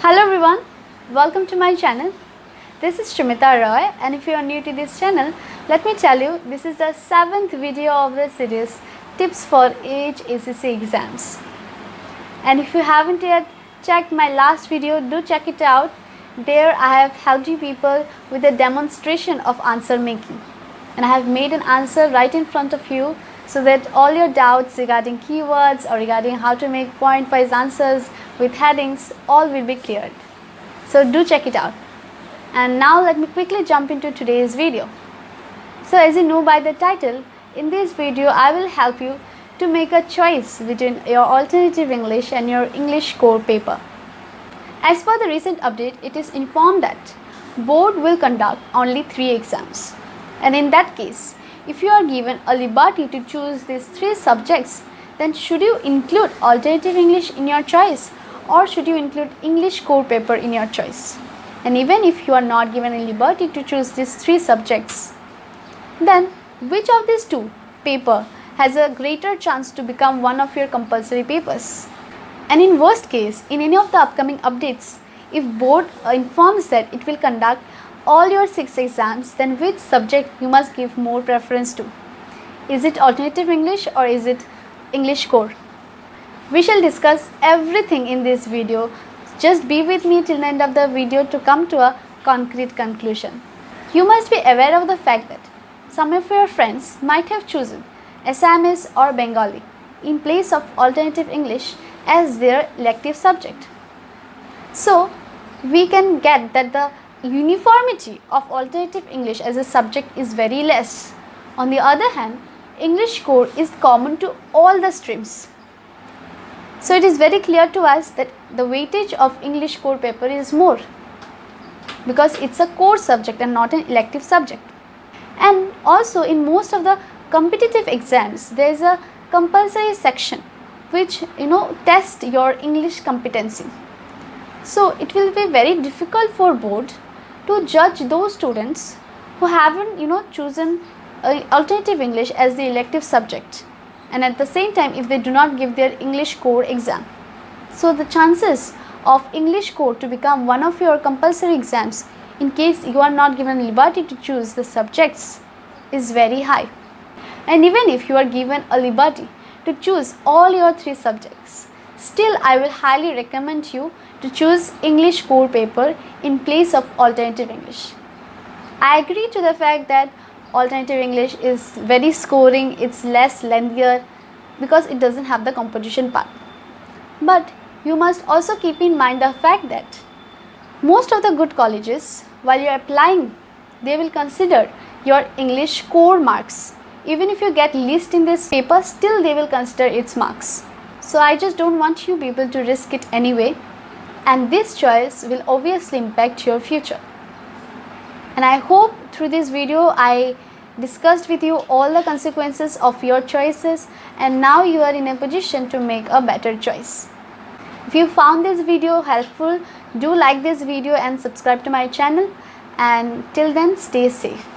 Hello everyone, welcome to my channel. This is Shrimita Roy, and if you are new to this channel, let me tell you this is the 7th video of the series Tips for AH ACC Exams. And if you haven't yet checked my last video, do check it out. There I have helped you people with a demonstration of answer making, and I have made an answer right in front of you so that all your doubts regarding keywords or regarding how to make point-wise answers with headings all will be cleared. So do check it out. And now let me quickly jump into today's video. So as you know by the title, in this video I will help you to make a choice between your alternative English and your English core paper. As per the recent update, it is informed that board will conduct only 3 exams, and in that case, if you are given a liberty to choose these 3 subjects, then should you include alternative English in your choice, or should you include English core paper in your choice? And even if you are not given a liberty to choose these 3 subjects, then which of these 2 paper has a greater chance to become one of your compulsory papers? And in worst case, in any of the upcoming updates, if board informs that it will conduct all your 6 exams, then which subject you must give more preference to? Is it alternative English or is it English core? We shall discuss everything in this video. Just be with me till the end of the video to come to a concrete conclusion. You must be aware of the fact that some of your friends might have chosen Assamese or Bengali in place of alternative English as their elective subject. So we can get that the uniformity of alternative English as a subject is very less. On the other hand, English core is common to all the streams. So it is very clear to us that the weightage of English core paper is more because it's a core subject and not an elective subject. And also in most of the competitive exams, there is a compulsory section which test your English competency. So it will be very difficult for board to judge those students who haven't chosen alternative English as the elective subject, and at the same time if they do not give their English core exam. So the chances of English core to become one of your compulsory exams in case you are not given liberty to choose the subjects is very high. And even if you are given a liberty to choose all your 3 subjects, still I will highly recommend you to choose English core paper in place of alternative English. I agree to the fact that alternative English is very scoring, it's less lengthier because it doesn't have the competition part. But you must also keep in mind the fact that most of the good colleges, while you are applying, they will consider your English core marks. Even if you get least in this paper, still they will consider its marks. So I just don't want you people to risk it anyway, and this choice will obviously impact your future. And I hope through this video I discussed with you all the consequences of your choices, and now you are in a position to make a better choice. If you found this video helpful, do like this video and subscribe to my channel, and till then stay safe.